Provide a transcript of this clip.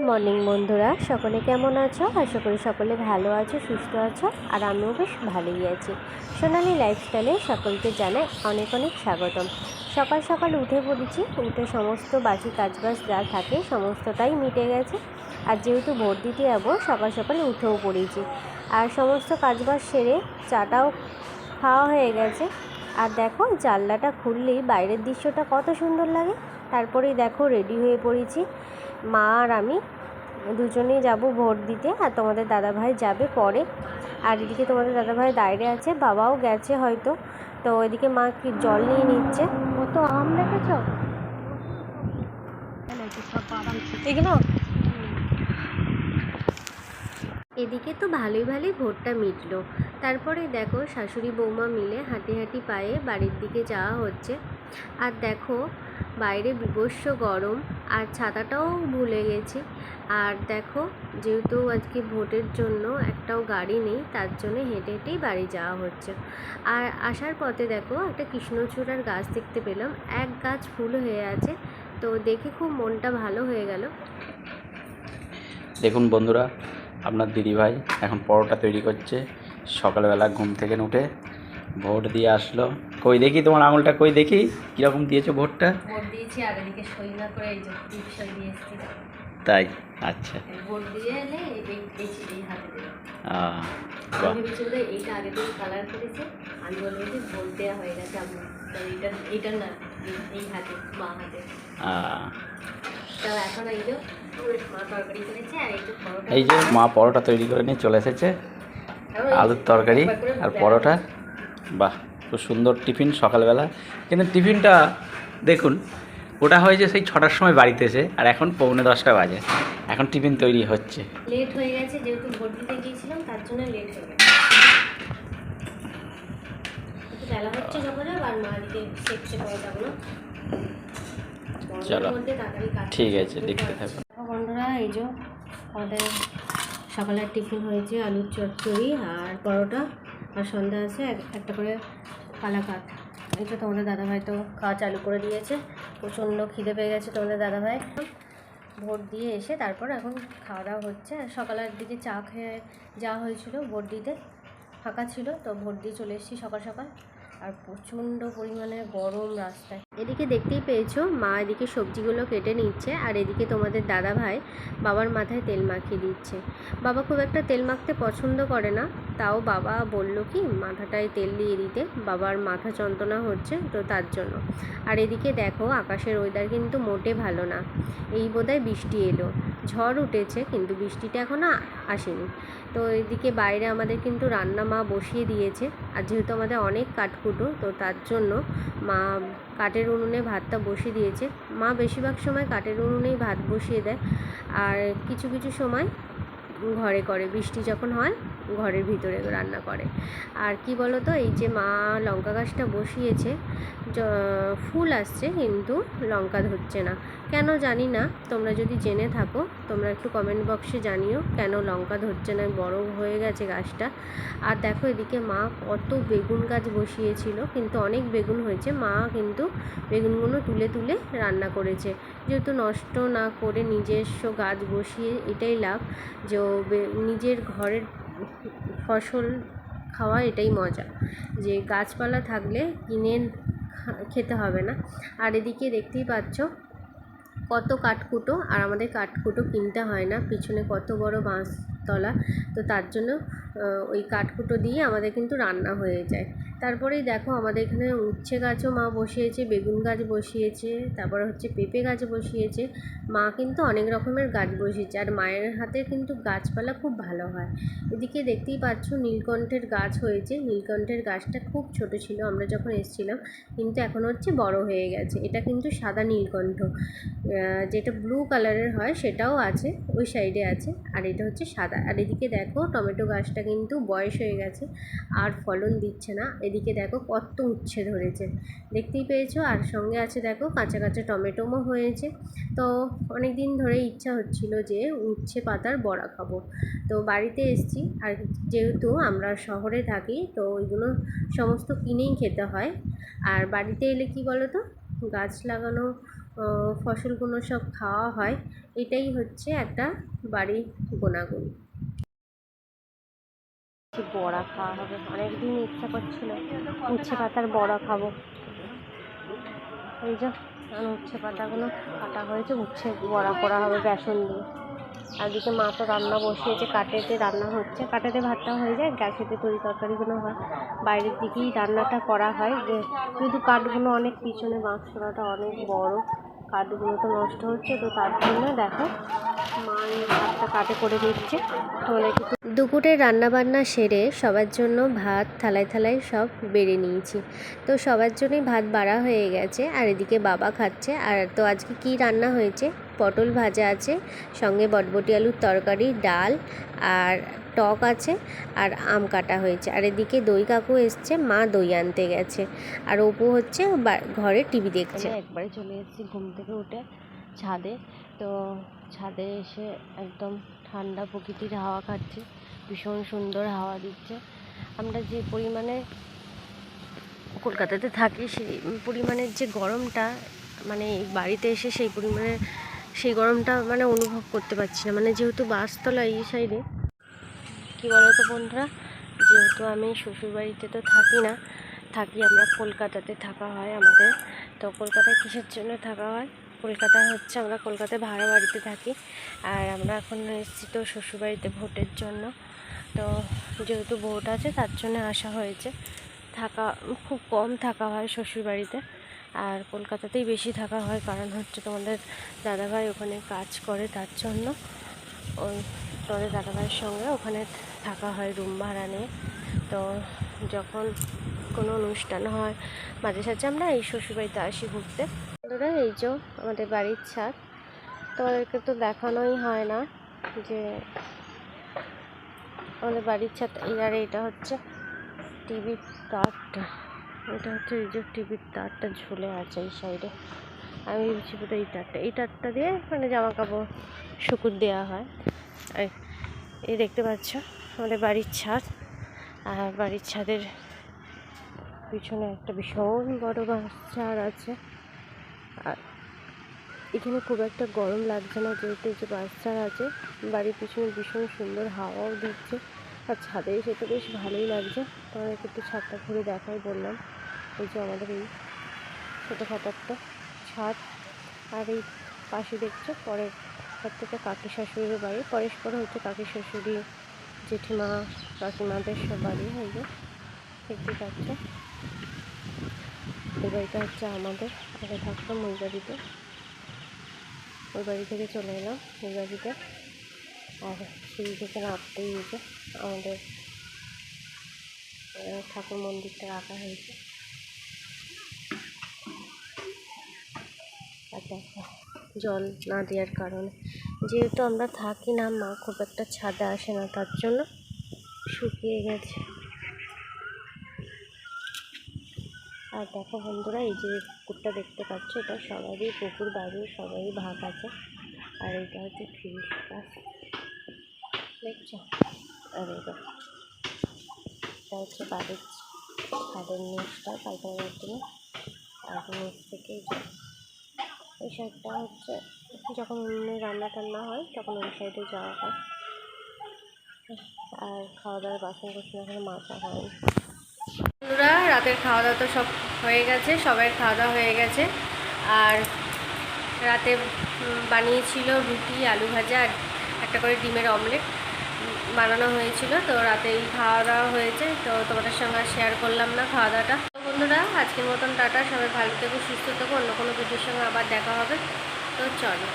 Morning বন্ধুরা, সকলে কেমন আছো? আশা করি সকলে ভালো আছো, সুস্থ আছো, আর আমিও বেশ ভালোই আছি। সোনালি লাইফস্টাইলে সকলকে জানাই অনেক অনেক স্বাগতম। সকাল সকাল উঠে পড়েছি, উঠে সমস্ত বাকি কাজবাজ যা থাকে সমস্তটাই মিটে গেছে। আর যেহেতু ভোট দিতে যাবো, সকাল সকাল উঠেও পড়েছি, আর সমস্ত কাজবাজ সেরে চাটাও খাওয়া হয়ে গেছে। আর দেখো, জানলাটা খুললেই বাইরের দৃশ্যটা কত সুন্দর লাগে। তারপরেই দেখো রেডি হয়ে পড়েছি, মা আর আমি দুজনেই যাব ভোট দিতে, আর তোমাদের দাদাভাই যাবে পরে। আর এদিকে তোমাদের দাদাভাই বাইরে আছে, বাবাও গেছে হয়তো। তো এদিকে মা কি জল নিয়ে নিচ্ছে। কত আম দেখেছ এগুলো। এদিকে তো ভালোই ভালোই ভোটটা মিটলো। তারপরে দেখো শাশুড়ি বৌমা মিলে হাঁটি হাঁটি পায়ে বাড়ির দিকে যাওয়া হচ্ছে। আর দেখো বাইরে বিভৎস গরম, আর ছাতাটাও ভুলে গেছি। আর দেখো, যেহেতু আজকে ভোটের জন্য একটাও গাড়ি নেই, তার জন্য হেঁটে হেঁটেই বাড়ি যাওয়া হচ্ছে। আর আসার পথে দেখো একটা কৃষ্ণচূড়ার গাছ দেখতে পেলাম, এক গাছ ফুল হয়ে আছে। তো দেখে খুব মনটা ভালো হয়ে গেল। দেখুন বন্ধুরা, আপনার দিদিভাই এখন পরোটা তৈরি করছে। সকালবেলা ঘুম থেকে উঠে ভোট দিয়ে আসলো। কই দেখি তোমার আঙুলটা, কই দেখি কীরকম দিয়েছো ভোটটা। ভোট দিয়েছি, আর এদিকে সই না করে এই যে সই দিয়ে এসেছি। তাই? আচ্ছা। ভোট দিয়ে এলে এই হাতে দেবে। বাহ। আমি ভেবেছি বোধহয় এইটা আগে থেকে কালার করেছে, আমি বলেছি ভোট দেওয়া হয়ে গেছে আপনার, এইটা না, এই হাতে, বাঁ হাতে। তো এখন এই যে মা তরকারি করেছে, আর এই যে মা পরোটা তৈরি করে নিয়ে চলে এসেছে, আলুর তরকারি আর পরোটা। বাহ, খুব সুন্দর টিফিন সকালবেলা। কিন্তু টিফিনটা দেখুন, ওটা হয়েছে সেই 6টার সময় বাড়িতে এসে, আর এখন 9:45 বাজে, এখন টিফিন তৈরি হচ্ছে। লেট হয়ে গেছে, যেহেতু ভোট দিতে গিয়েছিলাম তার জন্য লেট হয়ে গেছে। একটু বেলা হচ্ছে যখন, আর মা দিকে শেখছে পরোটাগুলো। চলো ঠিক আছে, দেখতে থাকো বন্ধুরা। এই যে আমাদের সকালের টিফিন হয়েছে আলুর চচ্চড়ি আর পরোটা, আর সন্ধ্যা আছে একটা করে কালাকাত। এই যে তোমাদের দাদাভাই তো খাওয়া চালু করে দিয়েছে, প্রচণ্ড খিদে পেয়ে গেছে তোমাদের দাদাভাই। ভোট দিয়ে এসে তারপর এখন খাওয়া দাওয়া হচ্ছে। আর সকালের দিকে চা খেয়ে যাওয়া হয়েছিল ভোট দিতে, ফাঁকা ছিল তো ভোট দিয়ে চলে এসেছি সকাল সকাল। আর প্রচণ্ড পরিমাণে গরম রাস্তায়। এদিকে দেখতেই পেয়েছো, মা এদিকে সবজিগুলো কেটে নিচ্ছে, আর এদিকে তোমাদের দাদা ভাই বাবার মাথায় তেল মাখিয়ে দিচ্ছে। বাবা খুব একটা তেল মাখতে পছন্দ করে না, তাও বাবা বলল কি মাথাটায় তেল দিয়ে দিতে, বাবার মাথা যন্ত্রণা হচ্ছে তো তার জন্য। আর এদিকে দেখো আকাশের ওয়েদার কিন্তু মোটে ভালো না, এই বোধহয় বৃষ্টি এলো। ঝড় উঠেছে কিন্তু বৃষ্টিটা এখনও আসেনি। তো এদিকে বাইরে আমাদের কিন্তু রান্না মা বসিয়ে দিয়েছে, আর যেহেতু আমাদের অনেক কাঠকুটো তো তার জন্য মা কাঠের উনুনে ভাতটা বসিয়ে দিয়েছে। মা বেশিরভাগ সময় কাঠের উনুনেই ভাত বসিয়ে দেয়, আর কিছু কিছু সময় ঘরে করে, বৃষ্টি যখন হয় ঘরের ভিতরে রান্না করে। আর কি বলো তো, এই যে মা লঙ্কা গাছটা বসিয়েছে, ফুল আসছে কিন্তু লঙ্কা ধরছে না, কেন জানি না। তোমরা যদি জেনে থাকো তোমরা একটু কমেন্ট বক্সে জানিও কেন লঙ্কা ধরছে না, বড় হয়ে গেছে গাছটা। আর দেখো এদিকে মা কত বেগুন গাছ বসিয়েছিল, কিন্তু অনেক বেগুন হয়েছে। মা কিন্তু বেগুনগুলো তুলে তুলে রান্না করেছে, যেহেতু নষ্ট না করে নিজস্ব গাছ বসিয়ে এটাই লাভ, যে নিজের ঘরের ফসল খাওয়া এটাই মজা, যে গাছপালা থাকলে কিনে খেতে হবে না। আর এদিকে দেখতেই পাচ্ছ কত কাঠকুটো, আর আমাদের কাঠকুটো কিনতে হয় না, পিছনে কত বড় বাঁশতলা, তো তার জন্য ওই কাঠকুটো দিয়ে আমাদের কিন্তু রান্না হয়ে যায়। তারপরেই দেখো আমাদের এখানে উচ্ছে গাছও মা বসিয়েছে, বেগুন গাছ বসিয়েছে, তারপরে হচ্ছে পেঁপে গাছ বসিয়েছে। মা কিন্তু অনেক রকমের গাছ বসিয়েছে, আর মায়ের হাতে কিন্তু গাছপালা খুব ভালো হয়। এদিকে দেখতেই পাচ্ছ নীলকণ্ঠের গাছ হয়েছে, নীলকণ্ঠের গাছটা খুব ছোট ছিল আমরা যখন এসেছিলাম, কিন্তু এখন হচ্ছে বড় হয়ে গেছে। এটা কিন্তু সাদা নীলকণ্ঠ, যেটা ব্লু কালারের হয় সেটাও আছে, ওই সাইডে আছে, আর এটা হচ্ছে সাদা। আর এদিকে দেখো টমেটো গাছটা কিন্তু বয়স হয়ে গেছে, আর ফলন দিচ্ছে না। এদিকে দেখো কত উচ্ছে ধরেছে, দেখতেই পেয়েছো। আর সঙ্গে আছে দেখো কাঁচা কাঁচা টমেটোও হয়েছে। তো অনেক দিন ধরে ইচ্ছা হচ্ছিল যে উচ্ছে পাতার বড়া খাবো, তো বাড়িতে এসেছি। আর যেহেতু আমরা শহরে থাকি তো ওইগুলো সমস্ত কিনেই খেতে হয়। আর বাড়িতে এলে কি বলো তো, গাছ লাগানো ফসলগুলো সব খাওয়া হয়। এটাই হচ্ছে একটা বাড়ির গুণাগুণ। বড়া খাওয়া হবে, অনেকদিন ইচ্ছা করছিল উচ্ছে পাতার বড়া খাবো। এই যে উচ্ছে পাতাগুলো কাটা হয়েছে, উচ্ছে বড়া করা হবে বেসন দিয়ে। আর দিকে মা তো রান্না বসিয়েছে, কাঠেতে রান্না হচ্ছে, কাঠেতে ভাতটা হয়ে যায়, গ্যাসেতে তরি তরকারিগুলো হয়। বাইরের দিকেই রান্নাটা করা হয়, যে কিন্তু কাঠগুলো অনেক পিছনে, বাঁশতলাটা অনেক বড়, কাঠগুলো তো নষ্ট হচ্ছে, তো তার জন্য দেখো মা এই ভাতটা কাটে করে দিচ্ছে। দুপুরের রান্নাবান্না সেরে সবার জন্য ভাত থালায় থালায় সব বেড়ে নিয়েছি। তো সবার জন্যই ভাত বাড়া হয়ে গেছে, আর এদিকে বাবা খাচ্ছে। আর তো আজকে কি রান্না হয়েছে, পটল ভাজা আছে, সঙ্গে বটবটি আলুর তরকারি, ডাল আর টক আছে, আর আম কাটা হয়েছে। আর এদিকে দই কাকু এসছে, মা দই আনতে গেছে, আর অপু হচ্ছে ঘরে টিভি দেখছে। একবারে চলে এসেছি ঘুম থেকে উঠে ছাদে। তো ছাদে এসে একদম ঠান্ডা প্রকৃতির হাওয়া খাচ্ছি, ভীষণ সুন্দর হাওয়া দিচ্ছে। আমরা যে পরিমাণে কলকাতাতে থাকি সেই পরিমাণের যে গরমটা, মানে বাড়িতে এসে সেই গরমটা মানে অনুভব করতে পারছি না। মানে যেহেতু বাসতলা এই সাইডে, কী বলো তো বন্ধুরা, যেহেতু আমি শ্বশুরবাড়িতে তো থাকি না, থাকি আমরা কলকাতাতে থাকা হয় আমাদের। তো কলকাতায় কিসের জন্য থাকা হয়, কলকাতায় হচ্ছে আমরা কলকাতায় ভাড়া বাড়িতে থাকি। আর আমরা এখন এসেছি তো শ্বশুরবাড়িতে ভোটের জন্য। তো যেহেতু ভোট আছে তার জন্য আসা হয়েছে। থাকা খুব কম থাকা হয় শ্বশুরবাড়িতে, আর কলকাতাতেই বেশি থাকা হয়, কারণ হচ্ছে তোমাদের দাদাভাই ওখানে কাজ করে, তার জন্য ওই তোমাদের দাদাভাইয়ের সঙ্গে ওখানে থাকা হয় রুম ভাড়া নিয়ে। তো যখন কোনো অনুষ্ঠান হয় মাঝে সাঝে আমরা এই শ্বশুরবাড়িতে আসি ঘুরতে। বন্ধুরা, এই যে আমাদের বাড়ির ছাদ, তোমাদেরকে তো দেখানোই হয় না যে আমাদের বাড়ির ছাদ। আর এটা হচ্ছে টিভির তারটা, এটা হচ্ছে এই যে টিভির তারটা ঝুলে আছে এই সাইডে। আমি ভেবেছি বোধহয় এই তারটা দিয়ে মানে জামা কাপড় শুকুর দেওয়া হয়। আর এই দেখতে পাচ্ছ আমাদের বাড়ির ছাদ, আর বাড়ির ছাদের পিছনে একটা ভীষণ বড় বাঁশঝাড় আছে। আর এখানে খুব একটা গরম লাগছে না, যেহেতু যে বাঁশঝাড় আছে। বাড়ির পিছনে ভীষণ সুন্দর হাওয়াও দিচ্ছে, আর ছাদে এসে তো বেশ ভালোই লাগছে। তোমাদেরকে একটু ছাদটা ঘুরে দেখাই বললাম। এই যে আমাদের এই ছোটোখাটো একটা ছাদ, আর এই পাশে দেখছো পরের ঘর থেকে কাকি শাশুড়ির বাড়ি, পরে হচ্ছে কাকি শাশুড়ি, জেঠিমা, কাকিমাদের সব বাড়ি। এই যে দেখতে পাচ্ছ, এই বাড়িটা হচ্ছে আমাদের। আগে থাকতাম ওই বাড়িতে, ওই বাড়ি থেকে চলে এলাম এই বাড়িতে। আর সেই থেকে রাখতেই হয়েছে আমাদের ঠাকুর মন্দিরটা রাখা হয়েছে। আর দেখো জল না দেওয়ার কারণে, যেহেতু আমরা থাকি না, মা খুব একটা ছাদে আসে না, তার জন্য শুকিয়ে গেছে। আর দেখো বন্ধুরা, এই যে পুকুরটা দেখতে পাচ্ছ, এটা সবারই পুকুর, বাড়ির সবারই ভাগ আছে। আর এটা হচ্ছে ফিরিস গাছ, দেখছো। আর এটা হচ্ছে বাড়ির ছাদের নিচটা পায়খানা বাথরুমে। আর নিচ থেকে এই সাইডটা হচ্ছে যখন রান্না টান্না হয় তখন ওই সাইডে যাওয়া হয়। আর খাওয়া দাওয়ার বাসন কোসন এখানে মাজা হয়নি। বন্ধুরা, রাতের খাওয়া দাওয়া তো সব হয়ে গেছে, সবাই খাওয়া দাওয়া হয়ে গেছে। আর রাতে বানিয়েছিল রুটি, আলু ভাজা, আর একটা করে ডিমের অমলেট বানানো হয়েছিল। তো রাতে এই খাওয়া দাওয়া হয়েছে, তো তোমাদের সঙ্গে শেয়ার করলাম না খাওয়া দাওয়াটা। তো বন্ধুরা, আজকের মতন টাটা, সবাই ভালো থেকো, সুস্থ থেকো, অন্য কোনো ভিডিওর সঙ্গে আবার দেখা হবে। তো চলো।